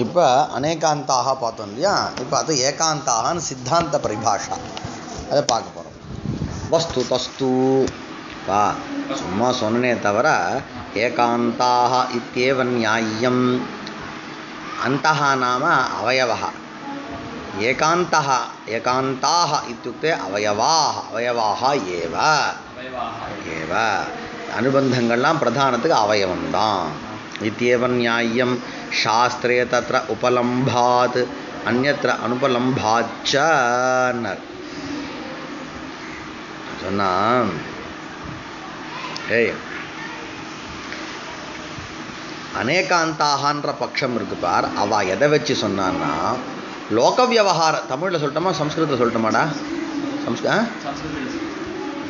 இப்போ அநேகாந்தாக பார்த்தோம் இல்லையா? இப்போ அது ஏகாந்தாகனு சித்தாந்த பரிபாஷா, அதை பார்க்க போகிறோம். வஸ்து தஸ்து பா சும்மா சொன்னனே தவிர ஏகாந்தாக இத்யேவ நியாயம். அந்தः நாம அவயவः. ஏகாந்தः ஏகாந்தாக இत्युक्ते அவயவாः அவயவாः ஏவ ஏவ. அனுபந்தங்கள்லாம் பிரதானத்துக்கு அவயவம்தான். இத்யேவ நியாயம் சாஸ்திரே தத்ர உபலம்பாத் அந்யத்ர அனுபலம்பாச்ச சொன்னா. அநேகாந்தாகன்ற பட்சம் இருக்கு பார், அவ எதை வச்சு சொன்னான்னா லோக வியவகார. தமிழில் சொல்லட்டோமா சம்ஸ்கிருதத்தில் சொல்லட்டோமாடா?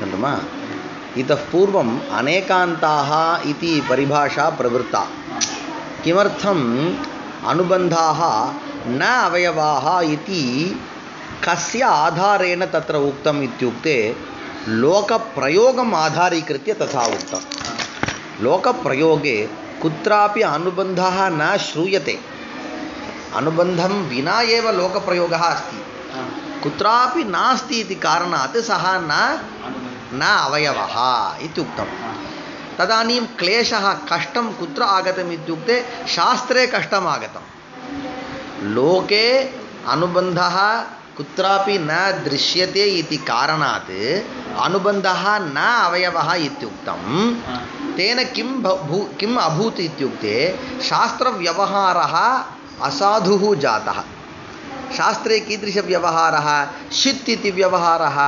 சொல்லட்டுமா? इतः पूर्वम् अनेकान्ताः इति परिभाषा प्रवृत्ता. किमर्थम् अनुबन्धाः न अवयवाः इति कस्य आधारेण तत्र उक्तम् इत्युक्ते लोकप्रयोगम् आधारीकृत्य तथा उक्तम्. लोकप्रयोगे कुत्रापि अनुबन्धः न श्रूयते. अनुबन्धं विना एव लोकप्रयोगः अस्ति. कुत्रापि नास्ति इति कारणात् सः न अवयवः इत्युक्तं. तदानीं क्लेशः कष्टं कुत्र आगतम् इत्युक्ते शास्त्रे कष्टम् आगतं. लोके अनुबन्धः कुत्रापि न दृश्यते इति कारणात् अनुबन्धः न अवयवः इत्युक्तं. तेन किम् अभूत् इत्युक्ते शास्त्रव्यवहारः असाधुः जातः. शास्त्रे कीदृशव्यवहारः? षित् इति व्यवहारः,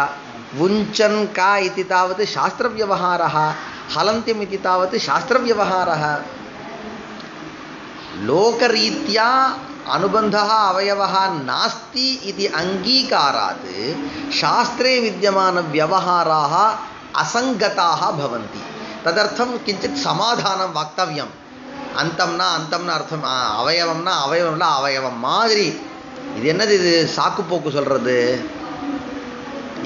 वुञ्चन् का इति तावत् शास्त्रव्यवहारः, हलन्त्यम् इति तावत् शास्त्रव्यवहारः. लोकरीत्या अनुबन्धः अवयवः नास्ति इति अङ्गीकारात् शास्त्रे विद्यमानव्यवहाराः असङ्गताः भवन्ति. तदर्थं किञ्चित् समाधानं वक्तव्यम्. अन्तं न अर्थम अवयवं न अवयवं மாதிரி. இது என்னது? இது சாக்கு போக்கு சொல்றது.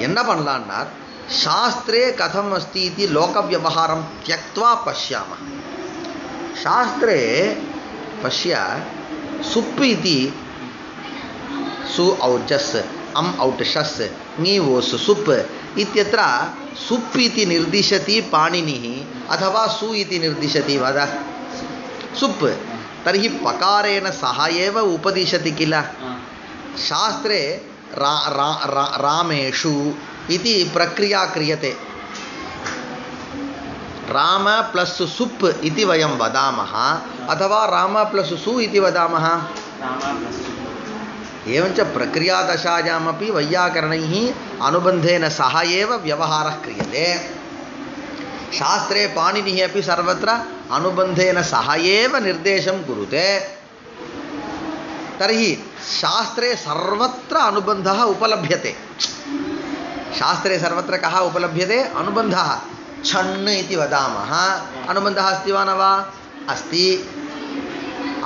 என்ன பண்ணலான்னா சாஸ்திரே கதம் அஸ்தி இதி லோக வியவஹாரம் தியக்த்வா பஷ்யாமः. சாஸ்திரே பஷ்ய சுப் இதி சு ஔஜஸ் அம் ஔட்டஷஸ் ङी वोस् सुप् इत्यत्र सुप् इति निर्दिशति पाणिनिः अथवा सु इति निर्दिशति वद सुप्. तर्हि पकारेण सह एव उपदिशति किल. शास्त्रे रामेषु इति प्रक्रिया क्रियते. राम प्लस सुप् इति वयं वदामः अथवा राम प्लस सु इति वदामः. एवञ्च प्रक्रियादशायामपि वैयाकरणैः अनुबन्धेन सह एव व्यवहारः क्रियते. शास्त्रे पाणिनिः अपि सर्वत्र अनुबन्धेन सह एव निर्देशं कुरुते. तर्हि शास्त्रे सर्वत्र अनुबन्धः उपलभ्यते. शास्त्रे सर्वत्र कः उपलभ्यते? अनुबन्धः. छण् इति वदामः, अनुबन्धः अस्ति वा न वा? अस्ति.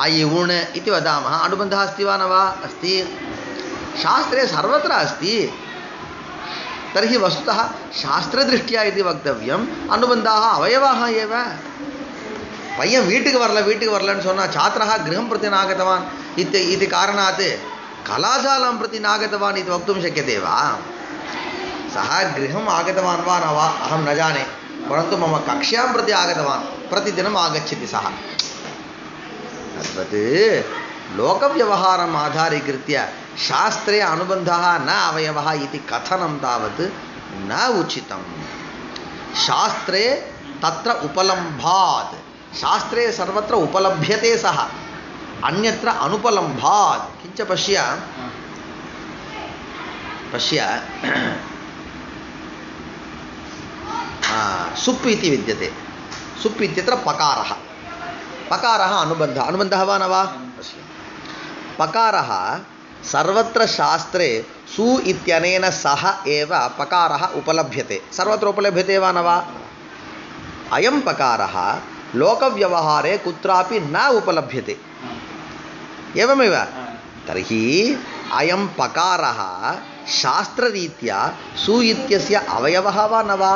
अयुण् इति वदामः, अनुबन्धः अस्ति वा न वा? अस्ति. शास्त्रे सर्वत्र अस्ति. तर्हि वस्तुतः शास्त्रदृष्ट्या इति वक्तव्यम् अनुबन्धाः अवयवाः एव. பையன் வீட்டுக்கு வரலன்னு சொன்னால் छात्रः गृहं प्रति नागतवान् इति कारणात् कलाशालां प्रति नागतवान् इति वक्तुं शक्यते वा? सः गृहम् आगतवान् वा न वा अहं न जाने, परन्तु मम कक्ष्यां प्रति आगतवान्. प्रतिदिनम् आगच्छति सः. तद्वत् लोकव्यवहारम् आधारीकृत्य शास्त्रे अनुबन्धः न अवयवः इति कथनं तावत् न उचितम्. शास्त्रे तत्र उपलम्भात्. शास्त्रे सर्वत्र उपलभ्यते सः, अन्यत्र अनुपलम्भात्. किञ्च पश्य सुप् इति विद्यते. सुप् इत्यत्र पकारः. पकारः अनुबन्धः वा न वा? पकारः सर्वत्र शास्त्रे सु इत्यनेन सह एव पकारः उपलभ्यते. सर्वत्र उपलभ्यते वा न वा? अयं पकारः लोकव्यवहारे कुत्रापि न उपलभ्यते. एवमेव. तर्हि अयं पकारः शास्त्ररीत्या सु इत्यस्य अवयवः वा न वा?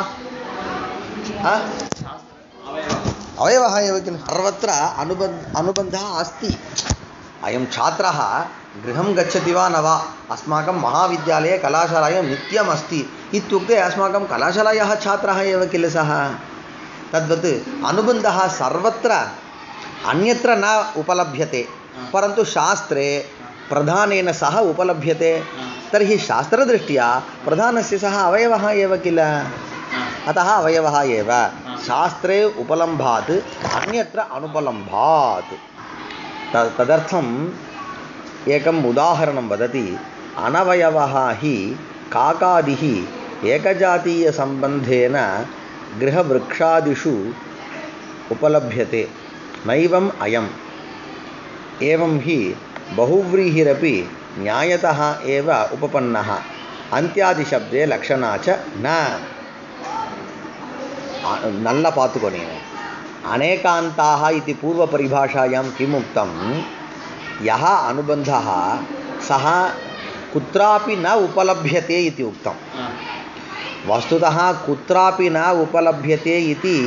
अवयवः एव किल. सर्वत्र अनुबन्धः अस्ति. अयं छात्रः गृहं गच्छति वा न वा अस्माकं महाविद्यालये कलाशालायां नित्यम् अस्ति इत्युक्ते अस्माकं कलाशालायाः छात्रः एव किल सः तद्वत् अनुबन्धः सर्वत्र अन्यत्र न उपलभ्यते परन्तु शास्त्रे प्रधानेन सह उपलभ्यते तर्हि शास्त्रदृष्ट्या प्रधानस्य सः अवयवः एव किल अतः अवयवः एव शास्त्रे उपलम्भात् अन्यत्र अनुपलम्भात् तदर्थम् एकम् उदाहरणं वदति अनवयवः हि काकादिः एकजातीयसम्बन्धेन गृहवृक्षादिषु उपलभ्यते नैवम् अयम् एवं हि बहुव्रीहिरपि न्यायतः एव उपपन्नः अन्त्यादिशब्दे लक्षणा च न नल्ल पातुकोनि अनेकान्ताः इति पूर्वपरिभाषायां किम् उक्तं यः अनुबन्धः सः कुत्रापि न उपलभ्यते इति उक्तं वस्तुतः कुत्रापि न उपलभ्यते इति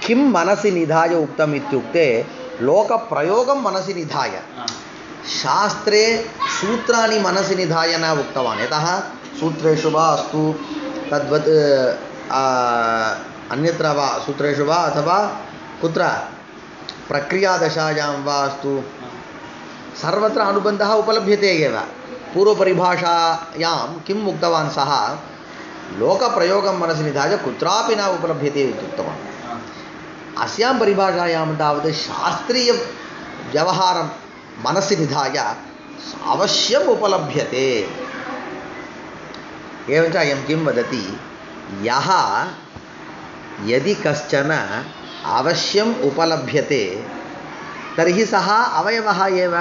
किं मनसि निधाय उक्तम् इत्युक्ते लोकप्रयोगं मनसि निधाय शास्त्रे सूत्राणि मनसि निधाय न उक्तवान् यतः सूत्रेषु वा अस्तु तद्वत् अन्यत्र वा सूत्रेषु वा अथवा कुत्र प्रक्रियादशायां वा अस्तु सर्वत्र अनुबन्धः उपलभ्यते एव पूर्वपरिभाषायां किम् उक्तवान् सः लोकप्रयोगं मनसि निधाय कुत्रापि न उपलभ्यते इति उक्तवान् अस्यां परिभाषायां तावत् शास्त्रीयव्यवहारं मनसि निधाय अवश्यम् उपलभ्यते एवञ्च अयं किं वदति यः यदि कश्चन अवश्यम् उपलभ्यते तर्हि सः अवयवः एव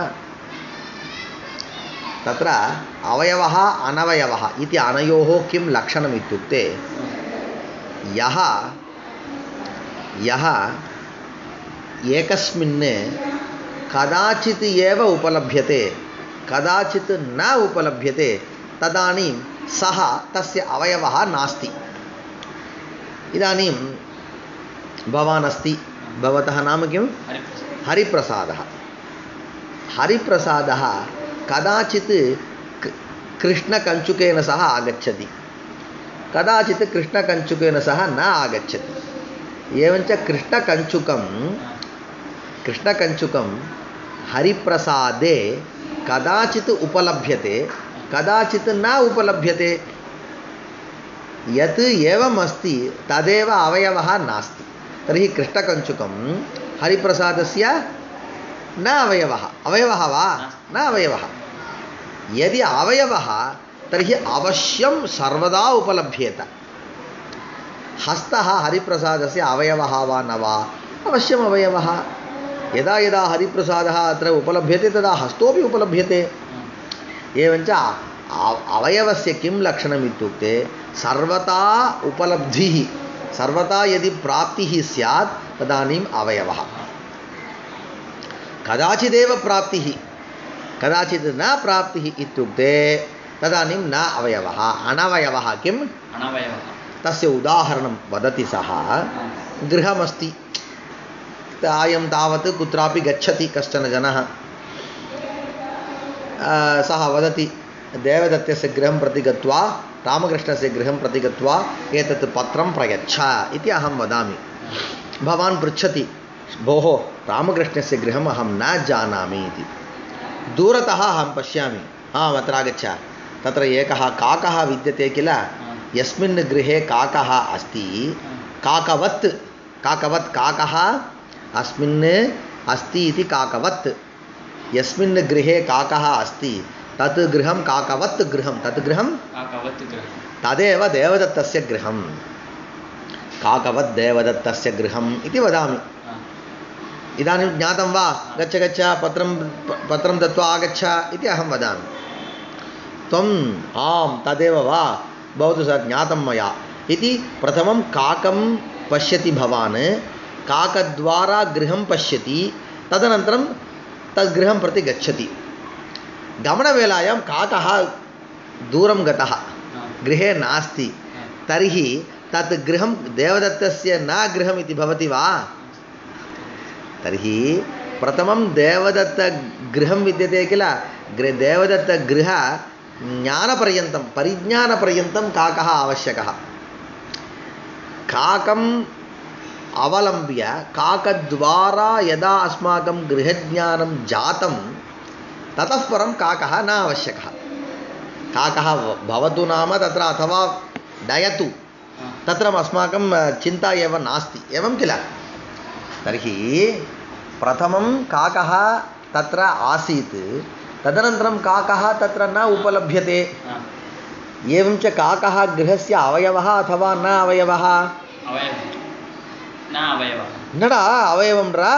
तत्र अवयवः अनवयवः इति अनयोः किं लक्षणम् इत्युक्ते यः एकस्मिन् कदाचित् एव उपलभ्यते कदाचित् न उपलभ्यते तदानीं सः तस्य अवयवः नास्ति इदानीं भवान् अस्ति भवतः नाम किं हरिप्रसादः कदाचित् कृष्णकञ्चुकेन सह आगच्छति कदाचित् कृष्णकञ्चुकेन सह न आगच्छति एवञ्च कृष्णकञ्चुकं हरिप्रसादे कदाचित् उपलभ्यते कदाचित् न उपलभ्यते यत् एवम् अस्ति तदेव अवयवः नास्ति तर्हि कृष्णकञ्चुकं हरिप्रसादस्य न अवयवः वा न अवयवः यदि अवयवः तर्हि अवश्यं सर्वदा उपलभ्येत हस्तः हरिप्रसादस्य अवयवः वा न वा अवश्यम् अवयवः यदा यदा हरिप्रसादः अत्र उपलभ्यते तदा हस्तोपि उपलभ्यते एवञ्च अवयवस्य किं लक्षणम् इत्युक्ते सर्वथा उपलब्धिः सर्वथा यदि प्राप्तिः स्यात् तदानीम् अवयवः कदाचिदेव प्राप्तिः कदाचित् न प्राप्तिः इत्युक्ते तदानीं न अवयवः अनवयवः किम् अनवयवः तस्य उदाहरणं वदति सः गृहमस्ति अयं तावत् कुत्रापि गच्छति कश्चन जनः सः वदति देवदत्तस्य गृहं प्रति गत्वा रामकृष्णस्य गृहं प्रति गत्वा एतत् पत्रं प्रयच्छ इति अहं वदामि भवान् पृच्छति भोः रामकृष्णस्य गृहम् अहं न जानामि इति दूरतः अहं पश्यामि अत्र आगच्छ तत्र एकः काकः विद्यते किल यस्मिन् गृहे काकः अस्ति काकवत् काकः अस्मिन् अस्ति इति काकवत् यस्मिन् गृहे काकः अस्ति तत् गृहं काकवत् गृहं तत् गृहं तदेव देवदत्तस्य गृहं काकवत् देवदत्तस्य गृहम् इति वदामि इदानीं ज्ञातं वा गच्छ पत्रं दत्वा आगच्छ इति अहं वदामि त्वम् आं तदेव वा भवतु सः ज्ञातं मया इति प्रथमं काकं पश्यति भवान् काकद्वारा गृहं पश्यति तदनन्तरं तद्गृहं प्रति गच्छति गमनवेलायां काकः दूरं गतः गृहे नास्ति तर्हि तत् गृहं देवदत्तस्य न गृहम् इति भवति वा तर्हि प्रथमं देवदत्तगृहं विद्यते किल देवदत्तगृह ज्ञानपर्यन्तं परिज्ञानपर्यन्तं काकः आवश्यकः काकम् अवलम्ब्य काकद्वारा यदा अस्माकं गृहज्ञानं जातं ततः परं काकः न आवश्यकः काकः भवतु नाम तत्र अथवा डयतु तत्र अस्माकं चिन्ता एव नास्ति एवं किल तर्हि प्रथमं काकः तत्र आसीत् तदनन्तरं काकः तत्र न उपलभ्यते एवं च काकः गृहस्य अवयवः अथवा न अवयवः नडा अवयवं रा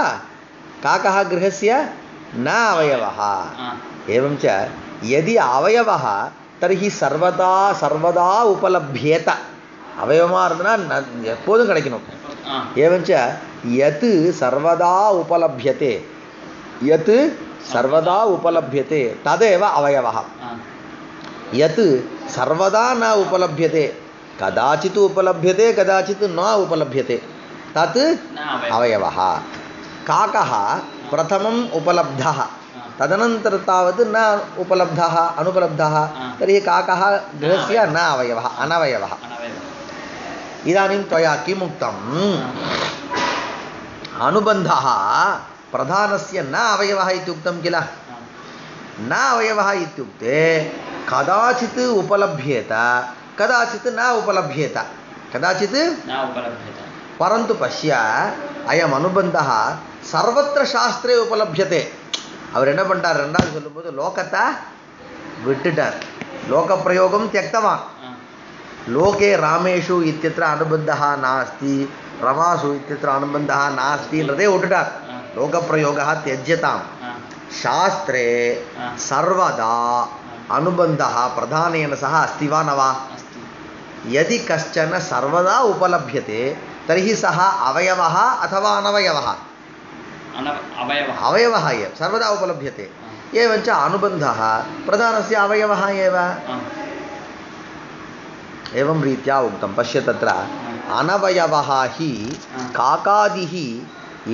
काकः गृहस्य न अवयवः एवं च यदि अवयवः तर्हि सर्वदा उपलभ्येत अवयवमार्दना எப்போதும் கிடைக்கணும் एवं च यत् सर्वदा उपलभ्यते तदेव अवयवः यत् सर्वदा न उपलभ्यते कदाचित् उपलभ्यते कदाचित् न उपलभ्यते तत् अवयवः काकः प्रथमम् उपलब्धः तदनन्तरं तावत् न उपलब्धः अनुपलब्धः तर्हि काकः गृहस्य न अवयवः अनवयवः इदानीं त्वया किम् उक्तम् अनुबन्धः प्रधानस्य न अवयवः इत्युक्तं किल न अवयवः इत्युक्ते कदाचित् उपलभ्येत कदाचित् न उपलभ्येत परन्तु पश्य अयम् अनुबन्धः सर्वत्र शास्त्रे उपलभ्यते அவர் என்ன பண்ணிட்டார் ரெண்டாவது சொல்லும்போது லோகத்தை விட்டுட்டார் லோக பிரயோகம் त्यक्तवान् लोके रामेषु इत्यत्र अनुबन्धः नास्ति रमासु इत्यत्र अनुबन्धः नास्तिன்றதே விட்டுட்டார் लोक प्रयोगः त्यज्यताम् शास्त्रे सर्वदा अनुबन्धः प्रधानेन सह अस्ति वा न वा यदि कश्चन सर्वदा उपलभ्यते तर्हि सः अवयवः अथवा अनवयवः अवयवः एव सर्वदा उपलभ्यते एवञ्च अनुबन्धः प्रधानस्य अवयवः एव एवं रीत्या उक्तं पश्य तत्र अनवयवः हि काकादिः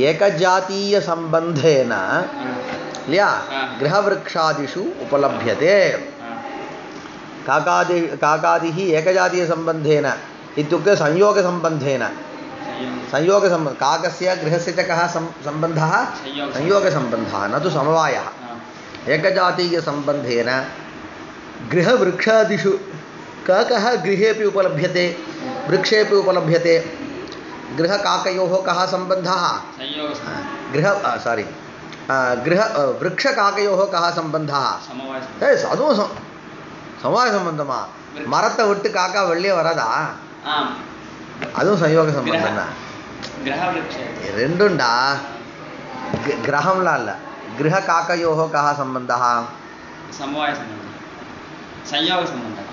एकजातीयसम्बन्धेन गृहवृक्षादिषु उपलभ्यते काकादिः एकजातीयसम्बन्धेन इत्युक्ते संयोगसम्बन्धेन काकस्य गृहस्य च कः सम्बन्धः संयोगसम्बन्धः न तु समवायः एकजातीयसम्बन्धेन गृहवृक्षादिषु काकः गृहेपि उपलभ्यते वृक्षेपि उपलभ्यते गृहकाकयोः कः सम्बन्धः वृक्षकाकयोः कः सम्बन्धः समवायसम्बन्धमा மரத்தை விட்டு காக்கா வெளியே வராதா அதுவும் சயோக சம்பந்தம் தான் ரெண்டுண்டா கிரகம்லாம் இல்லை கிரக காக்கையோகோ கஹா சம்பந்தः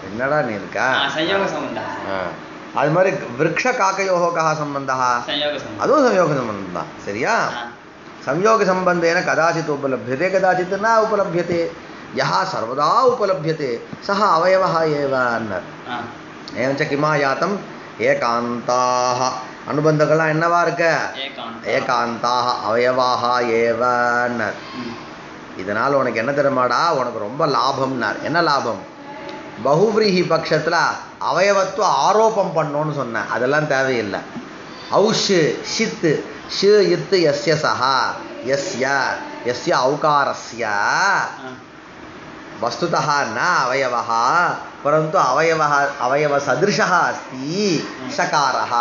என்னடா நீ இருக்கா அது மாதிரி விருக்ஷ காக்கையோகோ கஹா சம்பந்தः அதுவும் சம்யோக சம்பந்தம் தான் சரியா संयोग संबंधेन कदाचित् उपलभ्यते कदाचित् न उपलभ्यते यः सर्वदा उपलभ्यते सः अवयवः एव एवञ्च किमायातम् ஏகாந்தாக அனுபந்தங்கள்லாம் என்னவா இருக்க ஏகாந்தாக அவயவாக ஏவன்னு இதனால் உனக்கு என்ன தெரியுமாடா உனக்கு ரொம்ப லாபம்னார் என்ன லாபம் பகுவிரீஹி பட்சத்தில் அவயவத்துவ ஆரோபம் பண்ணோன்னு சொன்னேன் அதெல்லாம் தேவையில்லை ஔஷ் ஷித் ஷு இத்து யஸ்ய சஹா யஸ்ய யஸ்ய ஔகாரஸ்ய वस्तुतः न अवयवः परन्तु अवयवसदृशः अस्ति षकारः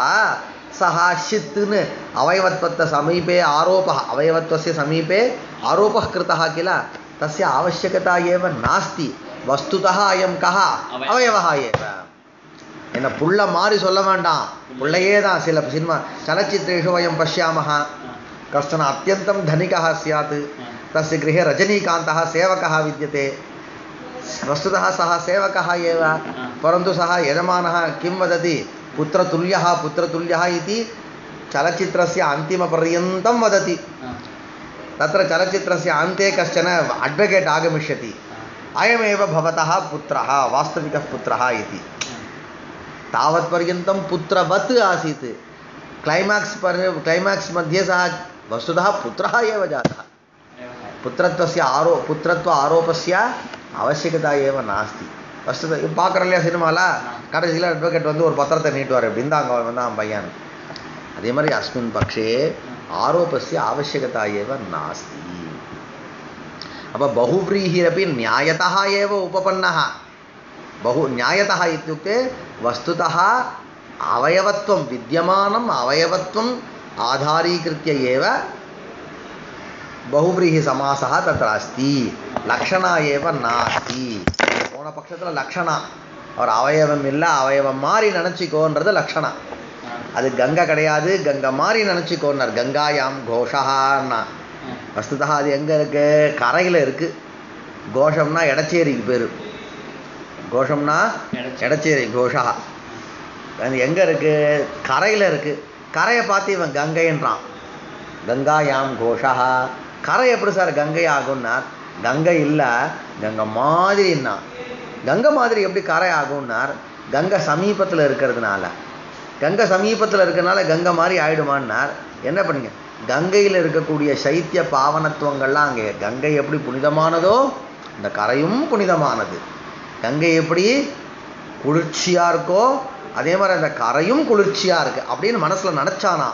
सः षित्न अवयवत्वस्य समीपे आरोपः अवयवत्वस्य समीपे आरोपः कृतः किल तस्य आवश्यकता एव नास्ति वस्तुतः अयं कः अवयवः एव என்ன புள்ள மாறி சொல்ல வேண்டாம் புள்ளையே தான் சில சினிமா चलच्चित्रेषु वयं पश्यामः कश्चन अत्यन्तं धनिकः स्यात् तस्य गृहे रजनीकान्तः सेवकः विद्यते वस्तुतः सः सेवकः एव परन्तु सः यजमानः किं वदति पुत्रतुल्यः इति चलच्चित्रस्य अन्तिमपर्यन्तं वदति तत्र चलच्चित्रस्य अन्ते कश्चन अड्वकेट् आगमिष्यति अयमेव भवतः पुत्रः वास्तविकः पुत्रः इति तावत्पर्यन्तं पुत्रवत् आसीत् क्लैमाक्स् मध्ये सः वस्तुतः पुत्रः एव जातः புத்திரத்துவ ஆரோபஸ்ய அவசியகதா ஏவ நாஸ்தி. ஃபஸ்ட்டு பார்க்குறோம் இல்லையா சினிமாவில், கடைசியில் அட்வொகேட் வந்து ஒரு பத்திரத்தை நீட்டுவார், பிந்தாங்க வந்தான் பையன். அதே மாதிரி அஸ்மின் பக்ஷே ஆரோபஸ்ய அவசியகதா ஏவ நாஸ்தி. அப்போ பகுவ்ரீஹிரப்பி நியாயதா ஏவ உபபன்னः. நியாயதः இत्युक्ते वस्तुतः அவயவத்வம் வித்யமானம் அவயவத்வம் ஆதாரீகிருத்ய ஏவ பகுவ்ரீஹி சமாசः தத்ர அஸ்தி. லக்ஷணா ஏவ நாஸ்தி. போன பட்சத்தில் லக்ஷணா அவர் அவயவம் இல்லை, அவயவம் மாறி நினச்சிக்கோன்றது லக்ஷணா. அது கங்கை கிடையாது, கங்கை மாறி நினச்சிக்கோன்னார். கங்காயாம் கோஷான்னா வஸ்துதா அது எங்கே இருக்கு? கரையில் இருக்குது. கோஷம்னா எடச்சேரிக்கு பேர். கோஷம்னா எடச்சேரி, கோஷா. அது எங்கே இருக்குது? கரையில் இருக்குது. கரையை பார்த்து இவன் கங்கைன்றான். கங்காயாம் கோஷா. கரை எப்படி சார் கங்கை ஆகும்னா, கங்கை இல்லை கங்கை மாதிரின்னா. கங்கை மாதிரி எப்படி கரை ஆகும்னார்? கங்கை சமீபத்தில் இருக்கிறதுனால. கங்கை சமீபத்தில் இருக்கிறதுனால கங்கை மாதிரி ஆயிடுமான்னார். என்ன பண்ணுங்க, கங்கையில் இருக்கக்கூடிய சைத்திய பாவனத்துவங்கள்லாம் அங்கே. கங்கை எப்படி புனிதமானதோ இந்த கரையும் புனிதமானது. கங்கை எப்படி குளிர்ச்சியாக இருக்கோ அதே மாதிரி அந்த கரையும் குளிர்ச்சியாக இருக்குது அப்படின்னு மனசில் நினச்சானா.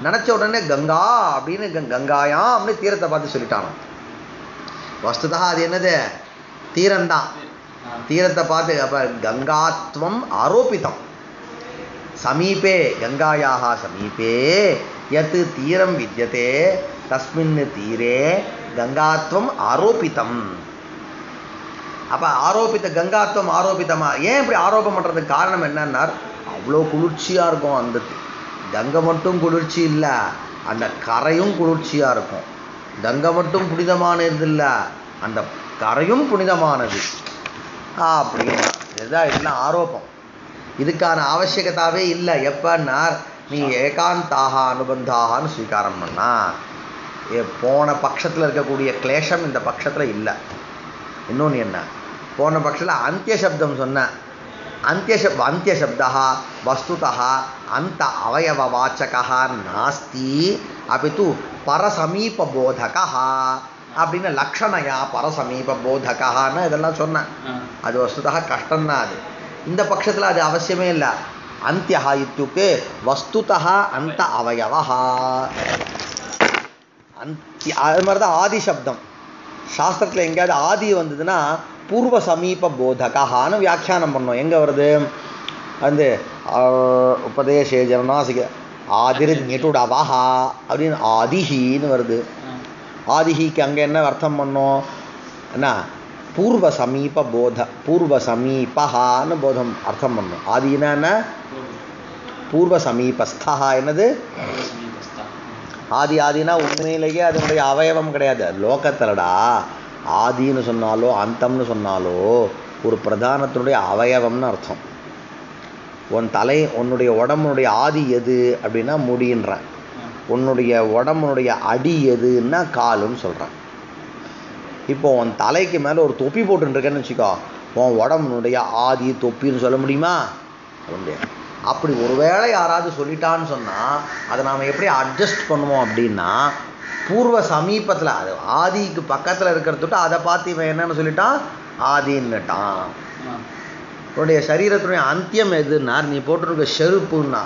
நினச்ச உடனே கங்கா அப்படின்னு கங்காயாம் அப்படின்னு தீரத்தை பார்த்து சொல்லிட்டானா. வஸ்துதா அது என்னது? தீரம்தான். தீரத்தை பார்த்து அப்போ கங்காத்வம் ஆரோபிதம். சமீபே கங்காயாக சமீபே யத் தீரம் வித்யதே தஸ்மின் தீரே கங்காத்வம் ஆரோபிதம். அப்போ ஆரோபித்த கங்காத்வம் ஆரோபித்தமா. ஏன் இப்படி ஆரோபம் பண்ணுறதுக்கு காரணம் என்னன்னார், அவ்வளோ குளிர்ச்சியாக இருக்கும். அந்த கங்கை மட்டும் குளிர்ச்சி இல்லை, அந்த கரையும் குளிர்ச்சியாக இருக்கும். கங்கை மட்டும் புனிதமானது இல்லை, அந்த கரையும் புனிதமானது அப்படின்னா இதுதான் இதெல்லாம் ஆரோப்பம். இதுக்கான அவசியகதாவே இல்லை. எப்பன்னார், நீ ஏகாந்தாக அனுபந்தாகனு ஸ்வீகாரம் பண்ணா. போன பட்சத்தில் இருக்கக்கூடிய கிளேஷம் இந்த பட்சத்தில் இல்லை. இன்னொன்று என்ன, போன பட்சத்தில் அந்திய சப்தம் சொன்ன. அந்திய சப்தா வஸ்துதா அந்த அவயவவாச்சகா நாஸ்தி அபிது பரசமீப போதகா அப்படின்னு லக்ஷணையா பரசமீப போதகான்னு இதெல்லாம் சொன்னேன். அது வஸ்துதா கஷ்டம்தான். அது இந்த பட்சத்தில் அது அவசியமே இல்லை. அந்தியா இत्युक्ते வஸ்துதா அந்த அவயவா. அது மாதிரி தான் ஆதி சப்தம். சாஸ்திரத்தில் எங்கேயாவது ஆதி வந்ததுன்னா பூர்வ சமீப போதகான்னு வியாக்கியானம் பண்ணோம். எங்கே வருது? வந்து உபதேசே ஜனநாசிக ஆதிர் நிட்டுடவஹா அப்படின்னு ஆதிஹின்னு வருது. ஆதிஹிக்கு அங்கே என்ன அர்த்தம் பண்ணோம்? என்ன பூர்வ சமீப போத, பூர்வ சமீபஹான்னு போதம் அர்த்தம் பண்ணோம். ஆதினா என்ன? பூர்வ சமீபஸ்தா. என்னது ஆதி? ஆதினா உண்மையிலேயே அதனுடைய அவயவம் கிடையாது, லோகத்திலடா. ஆதின்னு சொன்னாலோ அந்தம்னு சொன்னாலோ ஒரு பிரதானத்தினுடைய அவயவம்னு அர்த்தம். உன்னுடைய உடம்புனுடைய ஆதி எது அப்படின்னா முடின்றேன். உன்னுடைய உடம்புனுடைய அடி எதுன்னா காலுன்னு சொல்கிறேன். இப்போ உன் தலைக்கு மேலே ஒரு தொப்பி போட்டுருக்கேன்னு வச்சுக்கோ, உன் உடம்புனுடைய ஆதி தொப்பின்னு சொல்ல முடியுமா? முடியாது. அப்படி ஒருவேளை யாராவது சொல்லிட்டான்னு சொன்னால் அதை நாம் எப்படி அட்ஜஸ்ட் பண்ணுவோம் அப்படின்னா, பூர்வ சமீபத்தில் அது ஆதிக்கு பக்கத்தில் இருக்கிறதுட்டு அதை பார்த்து இவன் என்னன்னு சொல்லிட்டான், ஆதின்னுட்டான். உன்னுடைய சரீரத்தினுடைய அந்தியம் எதுன்னா, நீ போட்டிருக்க செருப்புன்னா,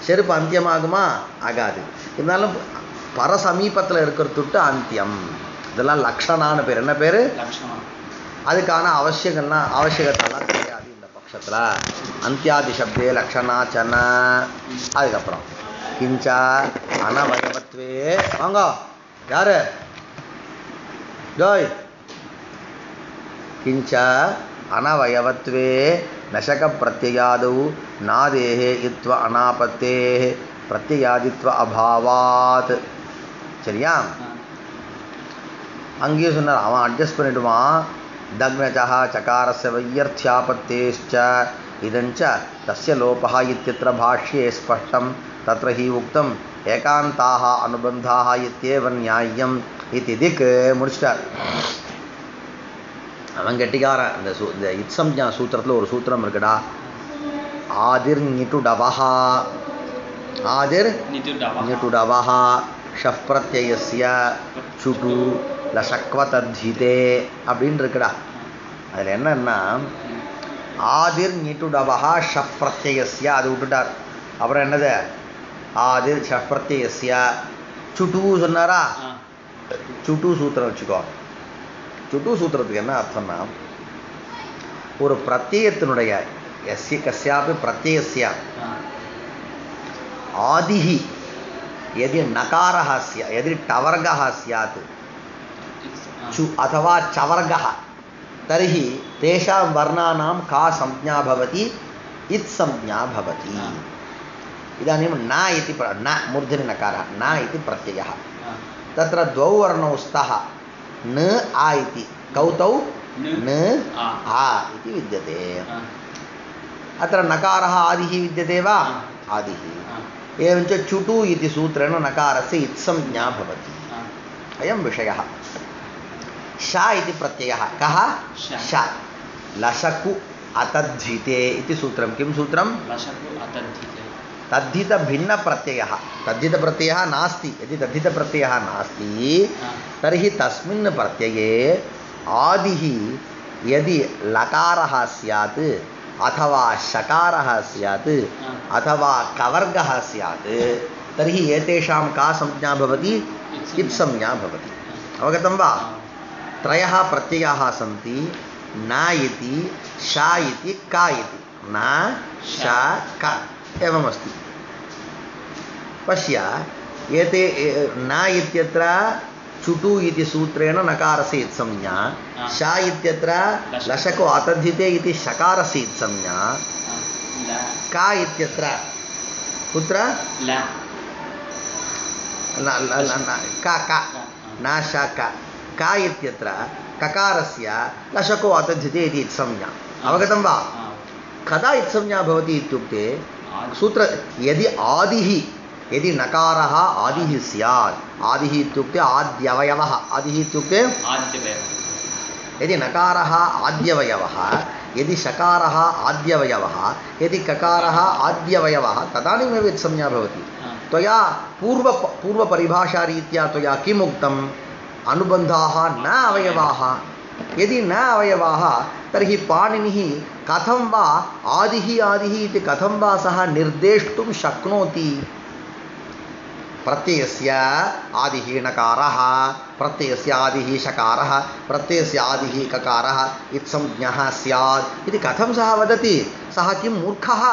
செருப்பு அந்தியமாகுமா? ஆகாது. இருந்தாலும் பரசமீபத்தில் இருக்கிறதுட்டு அந்தியம். இதெல்லாம் லக்ஷணான்னு பேர். என்ன பேர்? அதுக்கான அவசியகத்தெல்லாம் கிடையாது இந்த பட்சத்தில். அந்தியாதி சப்தே லக்ஷணாச்சன. அதுக்கப்புறம் கிஞ்சா அனவயவத்வே. வாங்க யாரு? ஜோய். கிஞ்சா அனவயவத்வே நசக பிரத்யயாதௌ நாதேஹே இத்வ அனாபத்தேஹ பிரத்யயாதித்வ அபாவாத். சரியா? அங்கேயும் சொன்னார், அவன் அட்ஜஸ்ட் பண்ணிடுவான். தக்னஜா சகாரஸ்ய வையர்த்தியாபத்தேஷ்ச இதஞ்ச தஸ்ய லோபः இத்யத்ர பாஷ்யே ஸ்பஷ்டம் தத்ர ஹி உக்தம் ஏகாந்தாக அனுபந்தாக இத்யேவ நியாயம் இதி திக். முடிச்சிட்டார். அவன் கெட்டிக்காரன். இந்த இத்சம்ஞா சூத்திரத்தில் ஒரு சூத்திரம் இருக்குடா, ஆதிர் நிட்டுடவஹா. ஆதிர் நிட்டுடவஹா ஷஃப் பிரத்யயஸ்ய சுடு லசக்வ தத்ஹிதே அப்படின்னு இருக்குடா. அதில் என்னன்னா ஆதிர் நிட்டுடவா ஷப் பிரத்யஸ்ய அது விட்டுட்டார். அப்புறம் என்னது ஆதிர் ஷப் பிரத்யஸ்ய சுட்டு சொன்னாரா? சுட்டு சூத்திரம் வச்சுக்கோ. சுட்டு சூத்திரத்துக்கு என்ன அர்த்தம்னா ஒரு பிரத்யத்தினுடைய எஸ்ய கஸ்யாபி பிரத்யஸ்ய ஆதிஹி यदि नकारः स्यात् यदि टवर्गः स्यात् चु अथवा चवर्गः तर्हि तेषां वर्णानां का संज्ञा भवति? इत् संज्ञा भवति. इदानीं न इति न मूर्धनि नकारः न इति प्रत्ययः तत्र द्वौ वर्णौ स्तः न आ इति कौतौ न आ इति विद्यते. अत्र नकारः आदिः विद्यते वा? आदिः. एवञ्च चुटु इति सूत्रेण नकारस्य इत्संज्ञा भवति. अयं विषयः. श इति प्रत्ययः कः? श. लशकु अतद्धिते इति सूत्रं. किं सूत्रं? लशकु अतद्धिते. तद्धितभिन्नप्रत्ययः. तद्धितप्रत्ययः नास्ति. यदि तद्धितप्रत्ययः नास्ति तर्हि तस्मिन् प्रत्यये आदिः यदि लकारः स्यात् अथवा शकारः स्यात् अथवा कवर्गः स्यात् तर्हि एतेषां का संज्ञा भवति? इत् संज्ञा भवति. अवगतं वा? त्रयः प्रत्ययाः सन्ति न इति श इति का इति. न श क एवमस्ति. पश्य एते न इत्यत्र चुटु इति सूत्रेण नकारस्य इत्संज्ञा. श इत्यत्र लशको अतद्धिते इति शकारस्य इत्संज्ञा. का इत्यत्र कुत्र? का का न श का इत्यत्र ककारस्य लशको अतद्धिते इति इत्संज्ञा. अवगतं वा? कदा इत्संज्ञा भवति इत्युक्ते सूत्र यदि आदिः यदि नकारः आदिः स्यात्. आदिः इत्युक्ते आद्यवयवः. आदिः इत्युक्ते यदि नकारः आद्यवयवः यदि शकारः आद्यवयवः यदि ककारः आद्यवयवः तदानीमेव इत्संज्ञा भवति. त्वया पूर्वपरिभाषारीत्या त्वया किम् उक्तम्? अनुबन्धाः न अवयवाः. यदि न अवयवाः तर्हि पाणिनिः कथं वा आदिः आदिः इति कथं वा सः निर्देष्टुं शक्नोति? प्रत्ययस्य आदिः नकारः प्रत्ययस्य आदिः शकारः प्रत्ययस्य आदिः ककारः इत्संज्ञः स्यात् इति कथं सः वदति? सः किं मूर्खः?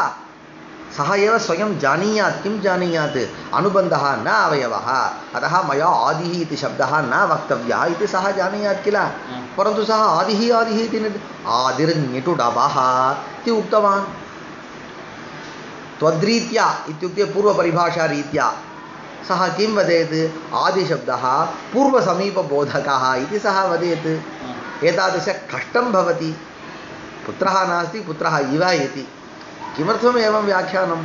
सः एव स्वयं जानीयात्. किं जानीयात्? अनुबन्धः न अवयवः अतः मया आदिः इति शब्दः न वक्तव्यः इति सः जानीयात् किल. परन्तु सः आदिः आदिः इति आदिर्निटुडवः इति उक्तवान्. त्वद्रीत्या इत्युक्ते पूर्वपरिभाषारीत्या सः किं वदेत्? आदिशब्दः पूर्वसमीपबोधकः इति सः वदेत्. एतादृश कष्टं भवति. पुत्रः नास्ति पुत्रः इव इति. किमर्थम् एवं व्याख्यानं?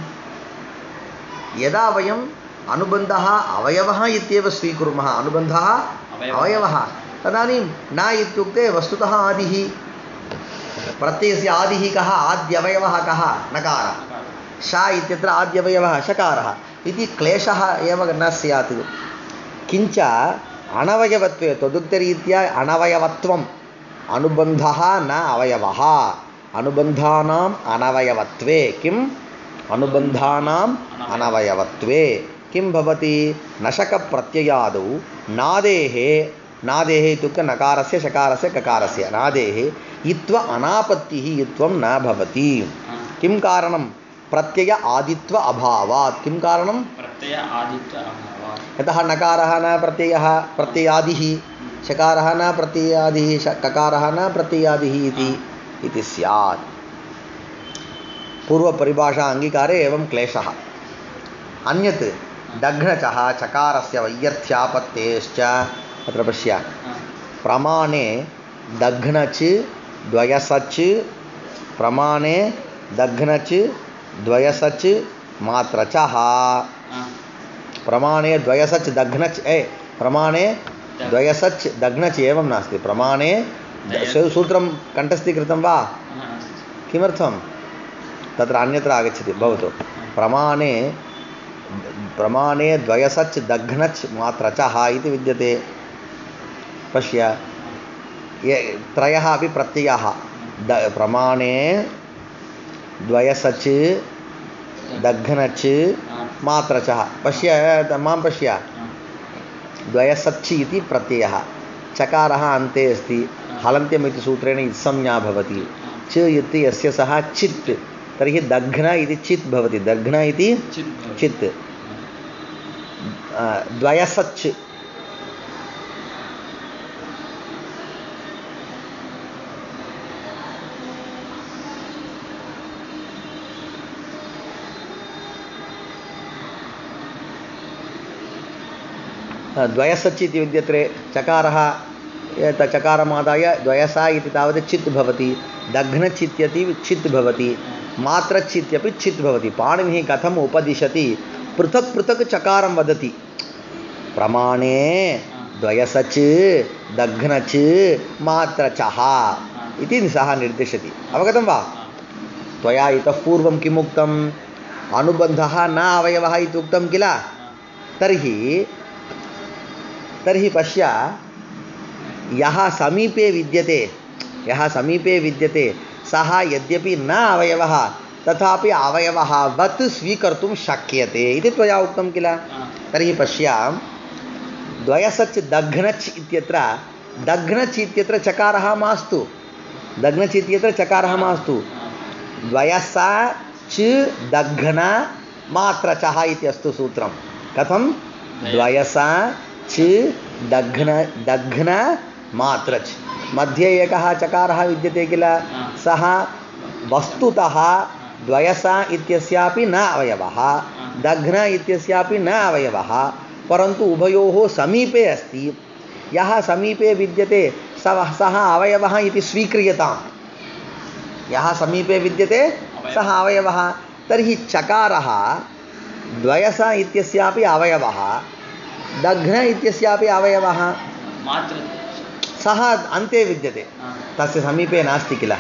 यदा वयम् अनुबन्धः अवयवः इत्येव स्वीकुर्मः अनुबन्धः अवयवः तदानीं न इत्युक्ते वस्तुतः आदिः. प्रत्ययस्य आदिः कः? आद्यवयवः कः? नकारः. श इत्यत्र आद्यवयवः शकारः इति क्लेशः एव न स्यात्. किञ्च अनवयवत्वे तदुक्तरीत्या अनवयवत्वम्. अनुबन्धः न अवयवः. अनुबन्धानाम् अनवयवत्वे किम्? अनुबन्धानाम् अनवयवत्वे किं भवति? नशकप्रत्ययादौ नादेः नादेः इत्युक्ते नकारस्य शकारस्य ककारस्य नादेः इत्व अनापत्तिः इत्वं न भवति. किं कारणं? प्रत्यय आदित्व अभावात्. किं कारणं? प्रत्यय आदित्व अभावात्. यतः नकारः न प्रत्ययः प्रत्ययादिः शकारः न प्रत्ययादिः ककारः न प्रत्ययादिः इति स्यात्. पूर्वपरिभाषा अङ्गीकारे एवं क्लेशः. अन्यत् दघ्नचः चकारस्य वैयर्थ्यापत्तेश्च. अत्र पश्य प्रमाणे दघ्नच् द्वयसच् प्रमाणे दघ्नच् द्वयसच् मात्रचः. प्रमाणे द्वयसच् दघ्नच् प्रमाणे द्वयसच् दघ्नच् एवं नास्ति. प्रमाणे सूत्रं कण्ठस्थीकृतं वा? किमर्थं? तत्र अन्यत्र आगच्छति. भवतु. प्रमाणे द्वयसच् दघ्नच् मात्रचः इति विद्यते. पश्य त्रयः अपि प्रत्ययाः प्रमाणे द्वयसच् दघ्नच् मात्रचः पश्य मां पश्य द्वयसच् इति प्रत्ययः चकारः अन्ते अस्ति हलन्त्यम् इति सूत्रेण इत्संज्ञा भवति च इति यस्य सः चित् तर्हि दघ्न इति चित् भवति दघ्न इति चित् द्वयसच् द्वयसच् इति विद्यते चकारः चकारमादाय द्वयसा इति तावत् चित् भवति दघ्नचित्यपि चित् भवति मात्रचित्यपि चित् भवति पाणिनिः कथम् उपदिशति पृथक् पृथक् चकारं वदति प्रमाणे द्वयसच् दघ्नच् मात्रचः इति सः निर्दिशति अवगतं वा त्वया इतः पूर्वं किम् उक्तम् अनुबन्धः न अवयवः इति उक्तं किल तर्हि पश्य यः समीपे विद्यते सः यद्यपि न अवयवः तथापि अवयवः वत् स्वीकर्तुं शक्यते इति त्वया उक्तं किल तर्हि पश्य द्वयसच् दघ्नच् इत्यत्र चकारः मास्तु दघ्नच् इत्यत्र चकारः मास्तु द्वयसा च दघ्न मात्रचः इति अस्तु सूत्रं कथं द्वयसा च दघ्न मात्रच् मध्ये एकः चकारः विद्यते किल सः वस्तुतः द्वयसा इत्यस्यापि न अवयवः दघ्न इत्यस्यापि न अवयवः परन्तु उभयोः समीपे अस्ति यः समीपे विद्यते सः अवयवः इति स्वीक्रियताम् यः समीपे विद्यते सः अवयवः तर्हि चकारः द्वयसा इत्यस्यापि अवयवः दघ्न इत्यस्यापि अवयवः सः अन्ते विद्यते तस्य समीपे नास्ति किल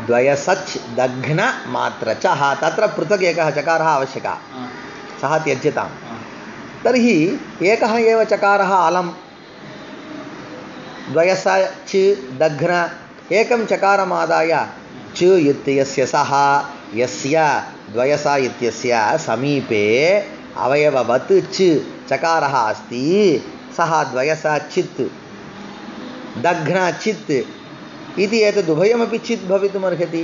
द्वयसच् दघ्न मात्रचः तत्र पृथक् एकः चकारः आवश्यकः सः त्यज्यताम् तर्हि एकः एव चकारः अलम् द्वयसच् दघ्न एकं चकारमादाय च इत्यस्य सः यस्य द्वयसा इत्यस्य समीपे अवयववत् च चकारः अस्ति सः द्वयसा चित् दघ्न चित् इति एतदुभयमपि चित् भवितुमर्हति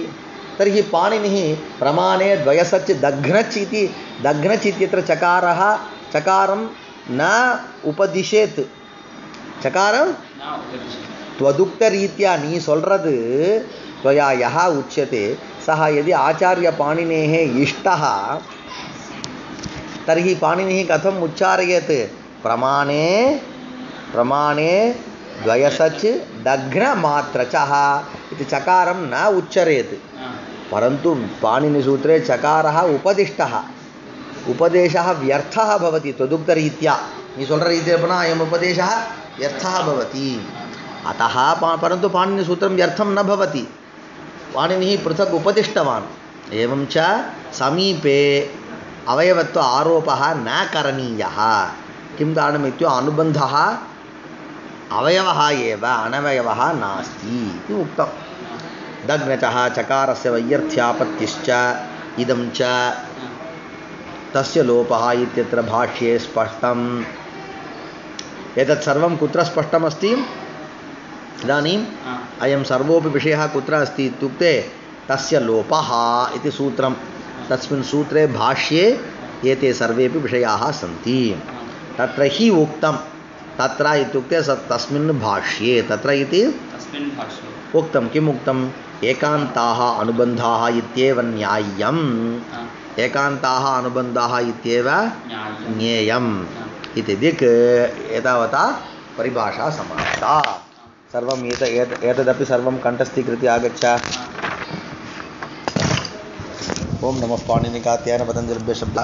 तर्हि पाणिनिः प्रमाणे द्वयसच् दघ्नच् इति दघ्नच् इत्यत्र चकारं न उपदिशेत् चकारं त्वदुक्तरीत्या நீ சொல்றது त्वया यः उच्यते सः यदि आचार्य पाणिनेः इष्टः तर्हि पाणिनिः कथम् उच्चारयेत् प्रमाणे द्वयसच् दघ्न मात्रचः इति चकारं न उच्चरेत् परन्तु पाणिनिसूत्रे चकारः उपदिष्टः उपदेशः व्यर्थः भवति त्वदुक्तरीत्या நீ சொல்ற ரீதியில் போனால் अयम् उपदेशः व्यर्थः भवति अतः परन्तु पाणिनिसूत्रं व्यर्थं न भवति पाणिनिः पृथक् उपदिष्टवान् एवं च समीपे अवयवत्व आरोपः न करणीयः किं कारणम् इत्युक्ते अनुबन्धः अवयवः एव अनवयवः नास्ति इति उक्तं दघ्नचः चकारस्य वैयर्थ्यापत्तिश्च इदं च तस्य लोपः इत्यत्र भाष्ये स्पष्टम् एतत् सर्वं कुत्र स्पष्टमस्ति इदानीम् अयं सर्वोपि विषयः कुत्र अस्ति इत्युक्ते तस्य लोपः इति सूत्रं तस्मिन् सूत्रे भाष्ये एते सर्वेपि विषयाः सन्ति तत्र हि उक्तं तत्र इत्युक्ते तस्मिन् भाष्ये तत्र इति उक्तं किम् उक्तम् एकान्ताः अनुबन्धाः इत्येव न्याय्यम् एकान्ताः अनुबन्धाः इत्येव ज्ञेयम् इति दिक् एतावता परिभाषा समाप्ता सर्वम् एतदपि सर्वं कण्ठस्थीकृत्य आगच्छ ओम नमः पाणिनिकात्यायन पतञ्जलिभ्यः शब्दः